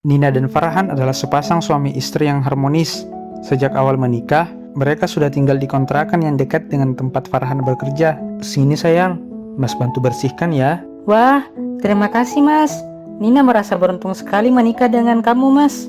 Nina dan Farhan adalah sepasang suami istri yang harmonis. Sejak awal menikah, mereka sudah tinggal di kontrakan yang dekat dengan tempat Farhan bekerja. Sini sayang, Mas bantu bersihkan ya. Wah, terima kasih Mas. Nina merasa beruntung sekali menikah dengan kamu Mas.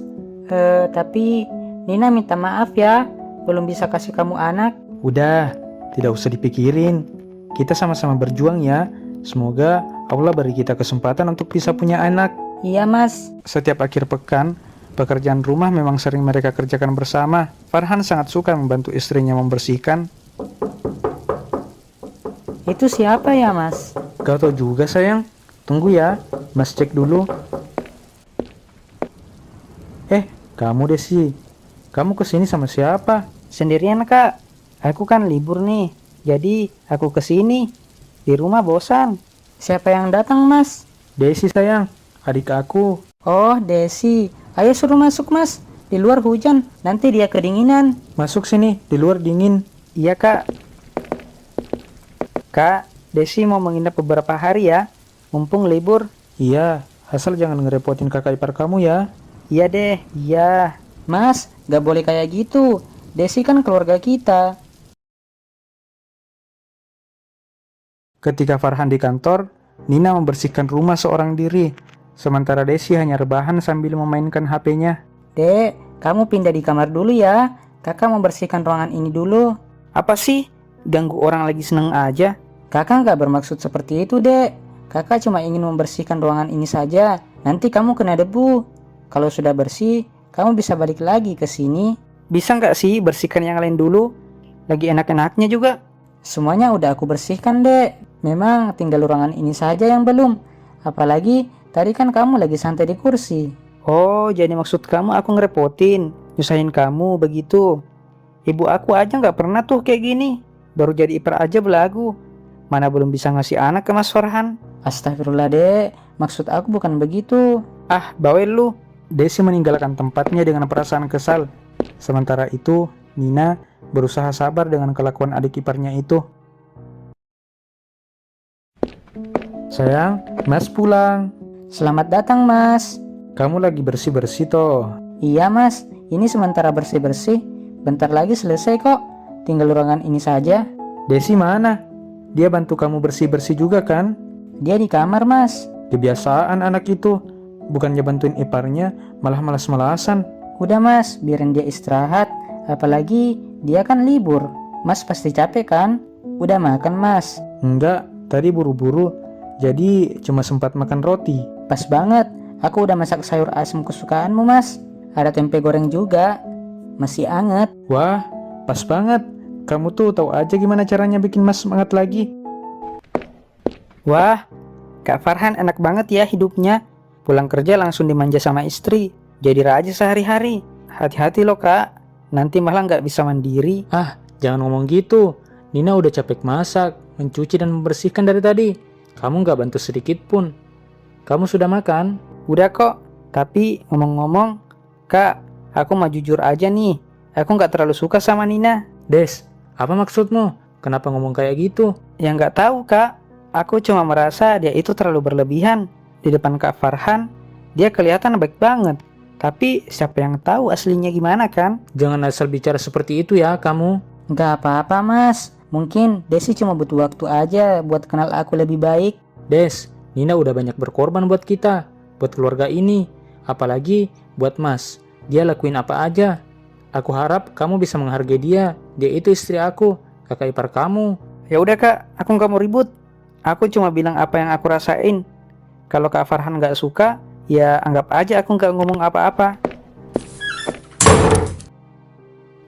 Tapi Nina minta maaf ya, belum bisa kasih kamu anak. Udah, tidak usah dipikirin. Kita sama-sama berjuang ya. Semoga Allah beri kita kesempatan untuk bisa punya anak. Iya Mas. Setiap akhir pekan, pekerjaan rumah memang sering mereka kerjakan bersama. Farhan sangat suka membantu istrinya membersihkan. Itu siapa ya Mas? Gak tau juga sayang. Tunggu ya, Mas cek dulu. Kamu Desi. Kamu kesini sama siapa? Sendirian Kak. Aku kan libur nih. Jadi aku kesini. Di rumah bosan. Siapa yang datang Mas? Desi sayang, adik aku. Oh Desi. Ayo suruh masuk Mas. Di luar hujan. Nanti dia kedinginan. Masuk sini, di luar dingin. Iya Kak. Kak, Desi mau menginap beberapa hari ya. Mumpung libur. Iya, asal jangan ngerepotin kakak ipar kamu ya. Iya deh, iya. Mas, gak boleh kayak gitu. Desi kan keluarga kita. Ketika Farhan di kantor, Nina membersihkan rumah seorang diri. Sementara Desi hanya rebahan sambil memainkan HP-nya. Dek, kamu pindah di kamar dulu ya. Kakak membersihkan ruangan ini dulu. Apa sih? Ganggu orang lagi seneng aja. Kakak gak bermaksud seperti itu, Dek. Kakak cuma ingin membersihkan ruangan ini saja. Nanti kamu kena debu. Kalau sudah bersih, kamu bisa balik lagi ke sini. Bisa nggak sih bersihkan yang lain dulu? Lagi enak-enaknya juga. Semuanya udah aku bersihkan, Dek. Memang tinggal ruangan ini saja yang belum. Apalagi tadi kan kamu lagi santai di kursi. Oh, jadi maksud kamu aku ngerepotin, nyusahin kamu begitu. Ibu aku aja nggak pernah tuh kayak gini. Baru jadi ipar aja belagu. Mana belum bisa ngasih anak ke Mas Farhan. Astagfirullah, Dek. Maksud aku bukan begitu. Ah, bawel lu. Desi meninggalkan tempatnya dengan perasaan kesal. Sementara itu, Nina berusaha sabar dengan kelakuan adik iparnya itu. Sayang, Mas pulang. Selamat datang, Mas. Kamu lagi bersih-bersih toh? Iya, Mas. Ini sementara bersih-bersih. Bentar lagi selesai kok. Tinggal ruangan ini saja. Desi mana? Dia bantu kamu bersih-bersih juga kan? Dia di kamar, Mas. Kebiasaan anak itu. Bukannya bantuin iparnya, malah malas-malasan. Udah Mas, biarin dia istirahat. Apalagi dia kan libur. Mas pasti capek kan? Udah makan Mas? Enggak, tadi buru-buru. Jadi cuma sempat makan roti. Pas banget, aku udah masak sayur asem kesukaanmu Mas. Ada tempe goreng juga. Masih anget. Wah, pas banget. Kamu tuh tahu aja gimana caranya bikin Mas semangat lagi. Wah, Kak Farhan enak banget ya hidupnya. Pulang kerja langsung dimanja sama istri. Jadi raja sehari-hari. Hati-hati loh Kak. Nanti malah nggak bisa mandiri. Ah, jangan ngomong gitu. Nina udah capek masak, mencuci dan membersihkan dari tadi. Kamu nggak bantu sedikit pun. Kamu sudah makan? Udah kok. Tapi ngomong-ngomong, Kak, aku mau jujur aja nih. Aku nggak terlalu suka sama Nina. Des, apa maksudmu? Kenapa ngomong kayak gitu? Ya nggak tahu Kak. Aku cuma merasa dia itu terlalu berlebihan. Di depan Kak Farhan, dia kelihatan baik banget. Tapi siapa yang tahu aslinya gimana kan? Jangan asal bicara seperti itu ya kamu. Gak apa-apa Mas. Mungkin Desi cuma butuh waktu aja buat kenal aku lebih baik. Des, Nina udah banyak berkorban buat kita, buat keluarga ini. Apalagi buat Mas. Dia lakuin apa aja. Aku harap kamu bisa menghargai dia. Dia itu istri aku, kakak ipar kamu. Ya udah Kak, aku gak mau ribut. Aku cuma bilang apa yang aku rasain. Kalau Kak Farhan gak suka, ya anggap aja aku gak ngomong apa-apa.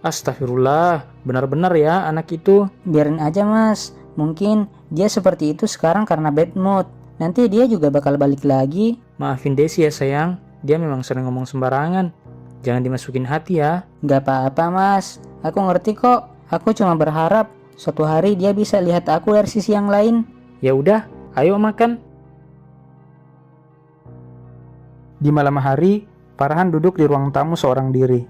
Astagfirullah, benar-benar ya anak itu. Biarin aja Mas, mungkin dia seperti itu sekarang karena bad mood. Nanti dia juga bakal balik lagi. Maafin Desi ya sayang, dia memang sering ngomong sembarangan. Jangan dimasukin hati ya. Gak apa-apa Mas, aku ngerti kok. Aku cuma berharap suatu hari dia bisa lihat aku dari sisi yang lain. Ya udah, ayo makan. Di malam hari, Farhan duduk di ruang tamu seorang diri.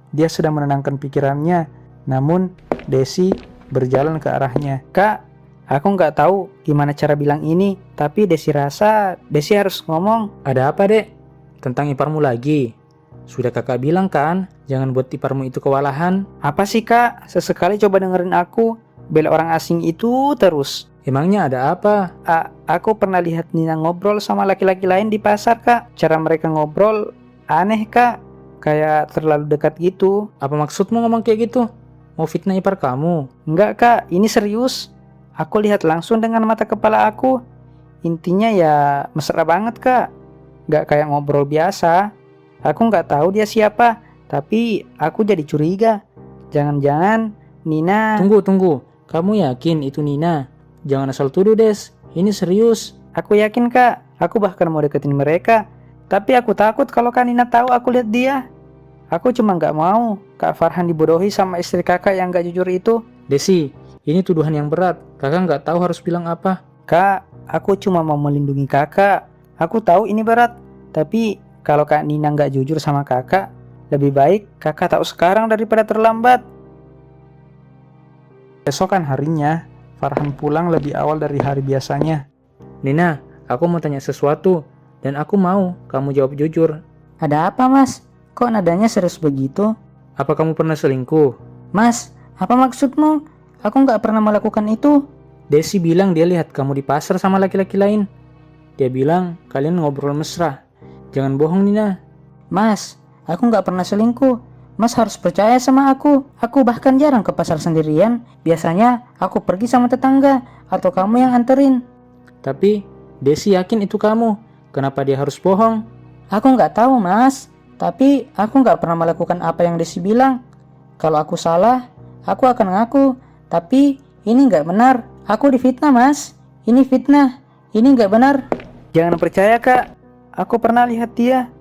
Dia sedang menenangkan pikirannya, namun Desi berjalan ke arahnya. Kak, aku nggak tahu gimana cara bilang ini, tapi Desi rasa Desi harus ngomong. Ada apa, Dek? Tentang iparmu lagi. Sudah kakak bilang kan, jangan buat iparmu itu kewalahan. Apa sih kak? Sesekali coba dengerin aku. Bela orang asing itu terus. Emangnya ada apa? Aku pernah lihat Nina ngobrol sama laki-laki lain di pasar kak. Cara mereka ngobrol aneh kak. Kayak terlalu dekat gitu. Apa maksudmu ngomong kayak gitu? Mau fitnah ipar kamu? Enggak kak, ini serius. Aku lihat langsung dengan mata kepala aku. Intinya ya mesra banget kak. Nggak kayak ngobrol biasa. Aku nggak tahu dia siapa, tapi aku jadi curiga. Jangan-jangan Nina... Tunggu. Kamu yakin itu Nina? Jangan asal tuduh, Des. Ini serius. Aku yakin kak, aku bahkan mau deketin mereka. Tapi aku takut kalau Kak Nina tahu aku lihat dia. Aku cuma nggak mau Kak Farhan dibodohi sama istri kakak yang nggak jujur itu. Desi, ini tuduhan yang berat. Kakak nggak tahu harus bilang apa. Kak, aku cuma mau melindungi kakak. Aku tahu ini berat, tapi kalau Kak Nina nggak jujur sama kakak, lebih baik kakak tahu sekarang daripada terlambat. Besokan harinya, Farhan pulang lebih awal dari hari biasanya. Nina, aku mau tanya sesuatu. Dan aku mau kamu jawab jujur. Ada apa mas? Kok nadanya serius begitu? Apa kamu pernah selingkuh? Mas, apa maksudmu? Aku nggak pernah melakukan itu. Desi bilang dia lihat kamu di pasar sama laki-laki lain. Dia bilang kalian ngobrol mesra. Jangan bohong Nina. Mas, aku nggak pernah selingkuh. Mas harus percaya sama aku. Aku bahkan jarang ke pasar sendirian. Biasanya aku pergi sama tetangga atau kamu yang anterin. Tapi Desi yakin itu kamu. Kenapa dia harus bohong? Aku nggak tahu mas. Tapi aku nggak pernah melakukan apa yang Desi bilang. Kalau aku salah, aku akan ngaku. Tapi ini nggak benar. Aku difitnah mas. Ini fitnah. Ini nggak benar. Jangan percaya kak. Aku pernah lihat dia.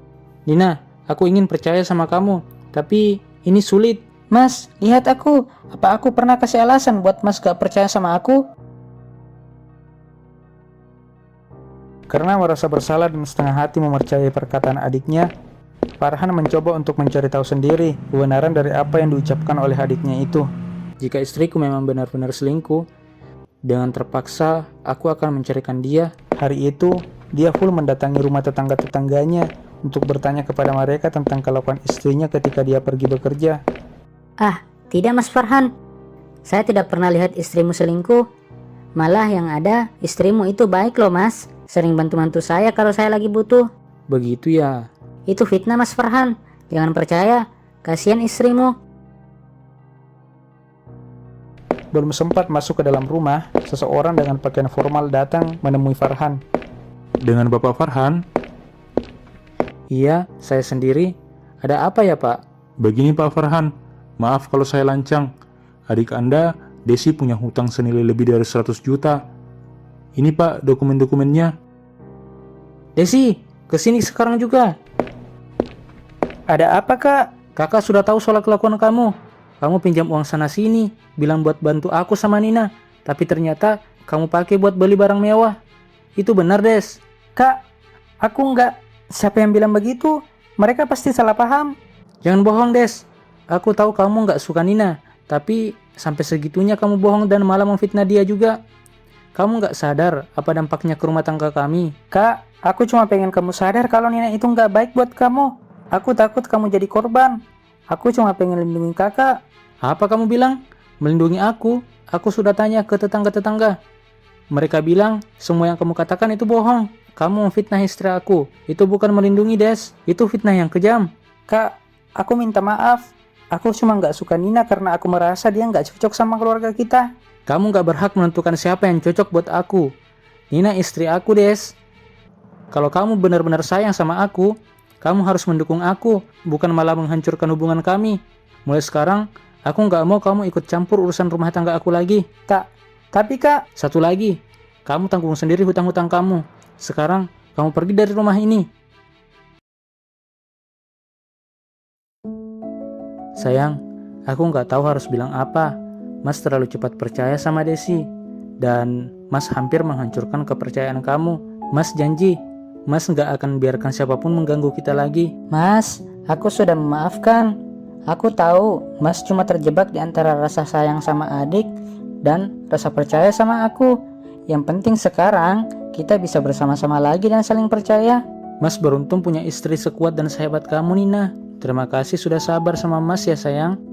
Nina, aku ingin percaya sama kamu. Tapi ini sulit. Mas, lihat aku. Apa aku pernah kasih alasan buat mas gak percaya sama aku? Karena merasa bersalah dan setengah hati mempercayai perkataan adiknya, Farhan mencoba untuk mencari tahu sendiri kebenaran dari apa yang diucapkan oleh adiknya itu. Jika istriku memang benar-benar selingkuh, dengan terpaksa aku akan mencarikan dia. Hari itu, dia full mendatangi rumah tetangga-tetangganya untuk bertanya kepada mereka tentang kelakuan istrinya ketika dia pergi bekerja. Ah, tidak Mas Farhan. Saya tidak pernah lihat istrimu selingkuh. Malah yang ada, istrimu itu baik loh mas. Sering bantu-bantu saya kalau saya lagi butuh. Begitu ya. Itu fitnah Mas Farhan. Jangan percaya. Kasihan istrimu. Belum sempat masuk ke dalam rumah, seseorang dengan pakaian formal datang menemui Farhan. Dengan Bapak Farhan? Iya, saya sendiri. Ada apa ya Pak? Begini Pak Farhan, maaf kalau saya lancang. Adik Anda, Desi punya hutang senilai lebih dari 100 juta. Ini Pak dokumen-dokumennya. Desi, kesini sekarang juga. Ada apa kak? Kakak sudah tahu soal kelakuan kamu. Kamu pinjam uang sana sini, bilang buat bantu aku sama Nina. Tapi ternyata kamu pakai buat beli barang mewah. Itu benar Des. Kak, aku nggak. Siapa yang bilang begitu? Mereka pasti salah paham. Jangan bohong Des. Aku tahu kamu nggak suka Nina. Tapi sampai segitunya kamu bohong dan malah memfitnah dia juga. Kamu nggak sadar apa dampaknya ke rumah tangga kami. Kak, aku cuma pengen kamu sadar kalau Nina itu nggak baik buat kamu. Aku takut kamu jadi korban. Aku cuma pengen lindungi kakak. Apa kamu bilang? Melindungi aku? Aku sudah tanya ke tetangga-tetangga. Mereka bilang semua yang kamu katakan itu bohong. Kamu memfitnah istri aku. Itu bukan melindungi Des. Itu fitnah yang kejam. Kak, aku minta maaf. Aku cuma nggak suka Nina karena aku merasa dia nggak cocok sama keluarga kita. Kamu nggak berhak menentukan siapa yang cocok buat aku. Nina istri aku Des. Kalau kamu benar-benar sayang sama aku, kamu harus mendukung aku, bukan malah menghancurkan hubungan kami. Mulai sekarang, aku nggak mau kamu ikut campur urusan rumah tangga aku lagi. Tapi kak, Satu lagi, kamu tanggung sendiri hutang-hutang kamu. Sekarang, kamu pergi dari rumah ini. Sayang, aku nggak tahu harus bilang apa. Mas terlalu cepat percaya sama Desi. Dan Mas hampir menghancurkan kepercayaan kamu. Mas janji, Mas nggak akan biarkan siapapun mengganggu kita lagi. Mas, aku sudah memaafkan. Aku tahu Mas cuma terjebak di antara rasa sayang sama adik dan rasa percaya sama aku. Yang penting sekarang kita bisa bersama-sama lagi dan saling percaya. Mas beruntung punya istri sekuat dan sehebat kamu, Nina. Terima kasih sudah sabar sama Mas ya sayang.